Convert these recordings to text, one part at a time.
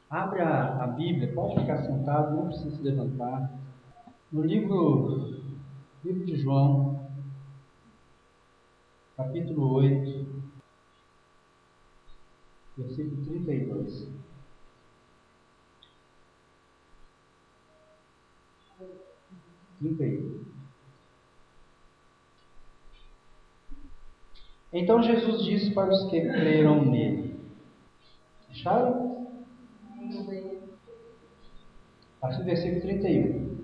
Abre a Bíblia, pode ficar sentado, não precisa se levantar. No livro de João, capítulo 8, versículo 32. Então Jesus disse para os que creram nele. Acharam? A partir do versículo 31.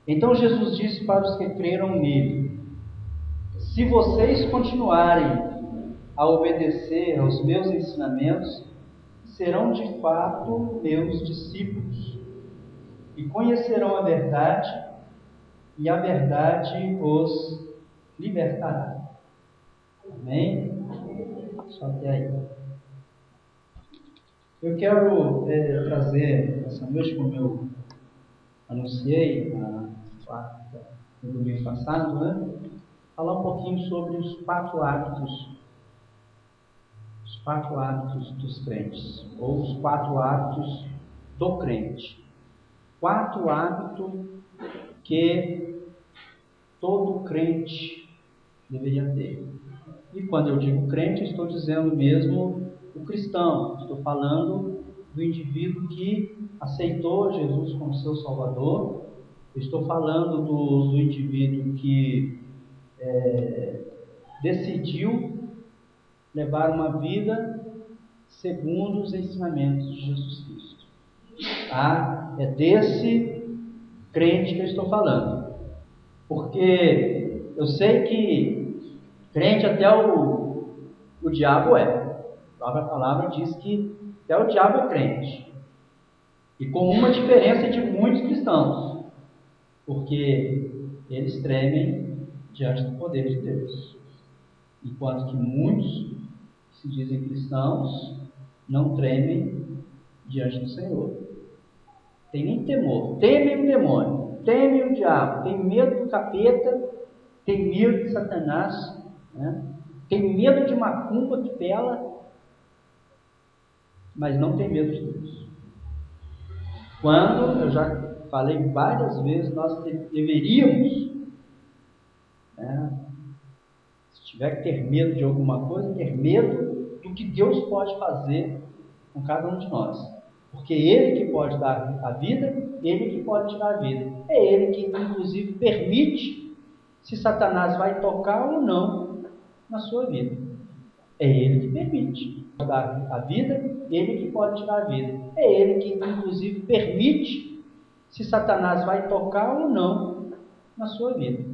Então Jesus disse para os que creram nele: se vocês continuarem a obedecer aos meus ensinamentos, serão de fato meus discípulos e conhecerão a verdade, e a verdade os libertará. Amém? Só até aí. Eu quero trazer essa noite, como eu anunciei no domingo passado, falar um pouquinho sobre os quatro hábitos dos crentes, ou os quatro hábitos do crente. Quatro hábitos que todo crente deveria ter. E quando eu digo crente, estou dizendo mesmo o cristão. Estou falando do indivíduo que aceitou Jesus como seu Salvador. Estou falando do indivíduo que decidiu levar uma vida segundo os ensinamentos de Jesus Cristo. É desse crente que eu estou falando. Porque eu sei que crente até o diabo é. A palavra diz que até o diabo é crente. E com uma diferença de muitos cristãos. Porque eles tremem diante do poder de Deus. Enquanto que muitos que se dizem cristãos não tremem diante do Senhor. Tem nem temor. Temem o demônio. Temem o diabo. Tem medo do capeta. Tem medo de Satanás. Tem medo de macumba que pela. Mas não tem medo de Deus. Quando, eu já falei várias vezes, nós deveríamos, se tiver que ter medo de alguma coisa, ter medo do que Deus pode fazer com cada um de nós. Porque Ele que pode dar a vida, Ele que pode tirar a vida. É Ele que, inclusive, permite se Satanás vai tocar ou não na sua vida. É Ele que permite dar a vida, Ele que pode tirar a vida. É Ele que, inclusive, permite se Satanás vai tocar ou não na sua vida.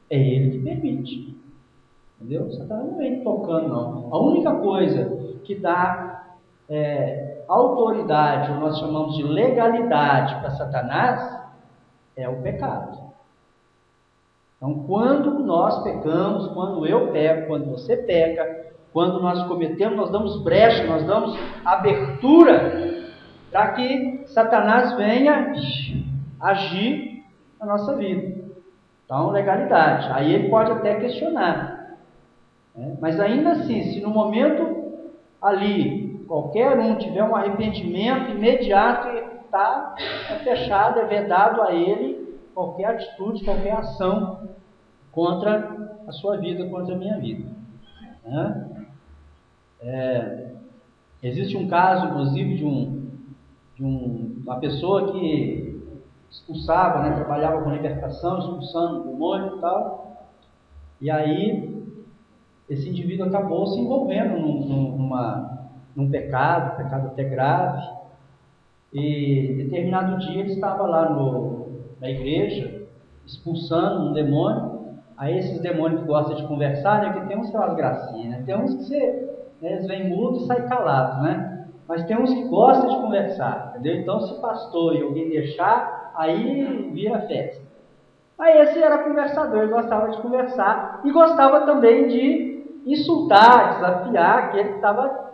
É Ele que permite. Entendeu? Satanás não vem tocando, não. A única coisa que dá autoridade, ou nós chamamos de legalidade para Satanás, é o pecado. Então, quando nós pecamos, quando eu peco, quando você peca, quando nós cometemos, nós damos brecha, nós damos abertura para que Satanás venha agir na nossa vida. Então, legalidade. Aí ele pode até questionar. Mas ainda assim, se no momento ali, qualquer um tiver um arrependimento imediato, está fechado, é vedado a ele qualquer atitude, qualquer ação contra a sua vida, contra a minha vida. Existe um caso, inclusive, de uma pessoa que expulsava, trabalhava com libertação, expulsando o demônio e tal. E aí, esse indivíduo acabou se envolvendo num pecado até grave. E determinado dia ele estava lá na igreja, expulsando um demônio. Aí esses demônios que gostam de conversar, que tem uns que são as gracinhas, tem uns que eles vêm mudos e saem calados, Mas tem uns que gostam de conversar, entendeu? Então, se pastor e alguém deixar, aí vira festa. Aí esse era conversador, ele gostava de conversar e gostava também de insultar, desafiar aquele que estava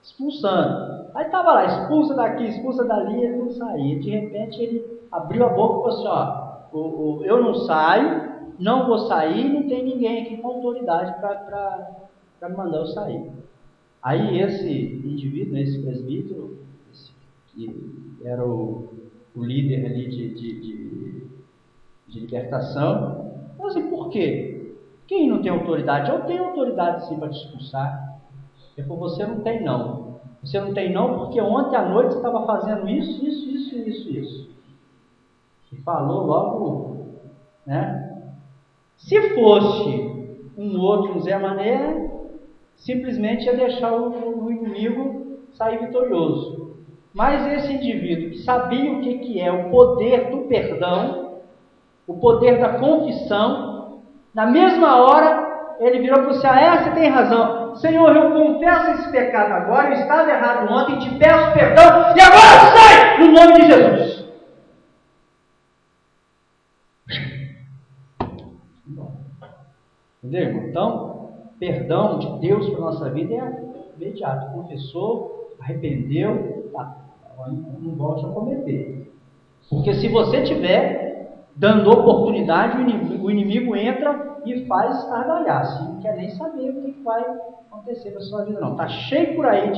expulsando. Aí estava lá, expulsa daqui, expulsa dali, ele não saía. De repente ele abriu a boca e falou assim, eu não saio, não vou sair, não tem ninguém aqui com autoridade para me mandar eu sair. Aí esse indivíduo, esse presbítero, que era o líder ali de libertação. Mas assim, por quê? Quem não tem autoridade? Eu tenho autoridade sim para te expulsar. Ele falou, você não tem não. Você não tem não porque ontem à noite você estava fazendo isso. E falou logo, né? Se fosse um outro um Zé Mané, simplesmente ia deixar o inimigo sair vitorioso. Mas esse indivíduo que sabia o que é o poder do perdão, o poder da confissão, na mesma hora ele virou para você: você tem razão, Senhor, eu confesso esse pecado agora, eu estava errado ontem, te peço perdão e agora sai no nome de Jesus. Entendeu? Então, perdão de Deus para a nossa vida é imediato. Confessou, arrependeu, não volte a cometer. Porque se você tiver dando oportunidade, o inimigo entra e faz estardalhaço. Não quer nem saber o que vai acontecer na sua vida, não. Está cheio por aí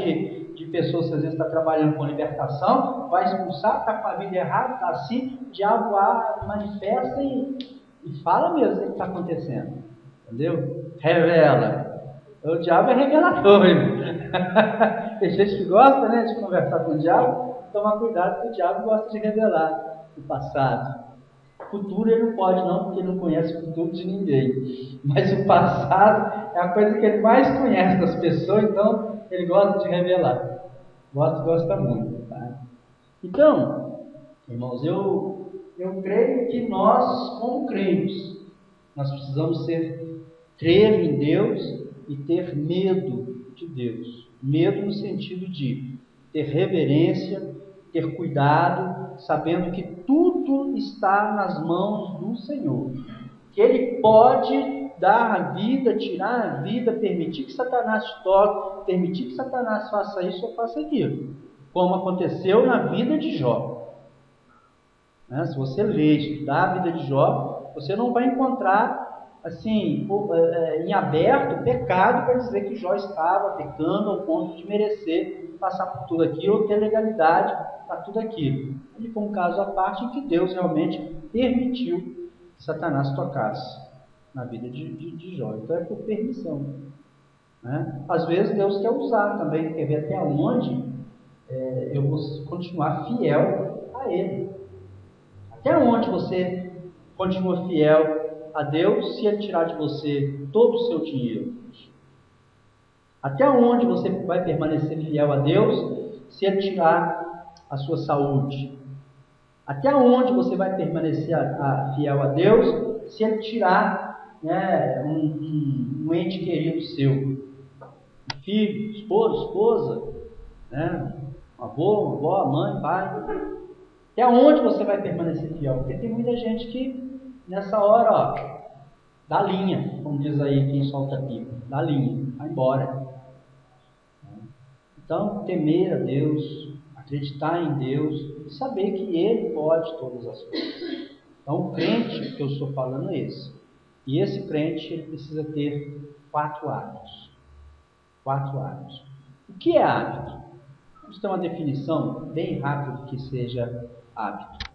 de pessoas que às vezes estão trabalhando com libertação, vai expulsar, está com a vida errada, está assim, o diabo manifesta e fala mesmo o que está acontecendo. Entendeu? Revela. O diabo é revelador. Tem gente que gosta, né, de conversar com o diabo. Tomar cuidado, porque o diabo gosta de revelar o passado. O futuro ele não pode não, porque ele não conhece o futuro de ninguém. Mas o passado é a coisa que ele mais conhece das pessoas, então ele gosta de revelar. Gosta muito. Tá? Então, irmãos, eu creio que nós, como crentes, nós precisamos crer em Deus e ter medo de Deus. Medo no sentido de ter reverência, ter cuidado, sabendo que tudo está nas mãos do Senhor. Que Ele pode dar a vida, tirar a vida, permitir que Satanás te toque, permitir que Satanás faça isso ou faça aquilo. Como aconteceu na vida de Jó. Se você ler, estudar a vida de Jó, você não vai encontrar assim, em aberto, pecado para dizer que Jó estava pecando ao ponto de merecer passar por tudo aquilo ou ter legalidade para tudo aquilo. Ele foi um caso à parte em que Deus realmente permitiu que Satanás tocasse na vida de Jó. Então é por permissão. Né? Às vezes Deus quer usar também, quer ver até onde eu vou continuar fiel a Ele. Até onde você continua fiel a Deus se Ele tirar de você todo o seu dinheiro? Até onde você vai permanecer fiel a Deus se Ele tirar a sua saúde? Até onde você vai permanecer fiel a Deus se Ele tirar, né, um ente querido seu? Um filho, esposa, né, um avô, uma avó, mãe, pai. Até onde você vai permanecer fiel? Porque tem muita gente que nessa hora, dá linha, como diz aí quem solta pipa, dá linha, vai embora. Então, temer a Deus, acreditar em Deus e saber que Ele pode todas as coisas. Então, o crente que eu estou falando é esse. E esse crente, ele precisa ter 4 hábitos. 4 hábitos. O que é hábito? Vamos ter uma definição bem rápida do que seja hábito.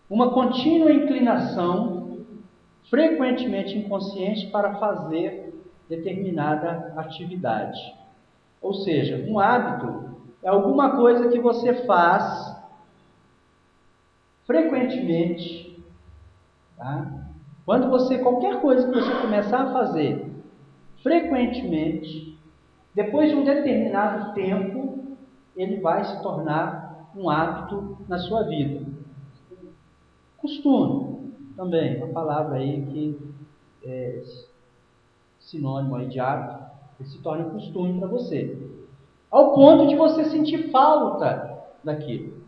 Uma contínua inclinação, frequentemente inconsciente, para fazer determinada atividade. Ou seja, um hábito é alguma coisa que você faz frequentemente. Tá? Qualquer coisa que você começar a fazer frequentemente, depois de um determinado tempo, ele vai se tornar um hábito na sua vida. Costume, também, uma palavra aí que é sinônimo aí de hábito, que se torna costume para você. Ao ponto de você sentir falta daquilo.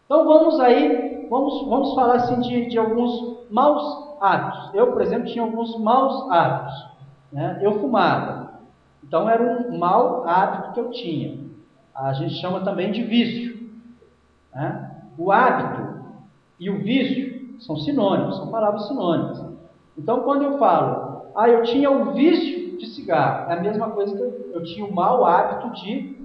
Então vamos falar assim de alguns maus hábitos. Eu, por exemplo, tinha alguns maus hábitos. Né? Eu fumava. Então era um mau hábito que eu tinha. A gente chama também de vício. Né? O hábito e o vício são sinônimos, são palavras sinônimas. Então, quando eu falo, eu tinha o vício de cigarro, é a mesma coisa que eu tinha o mau hábito de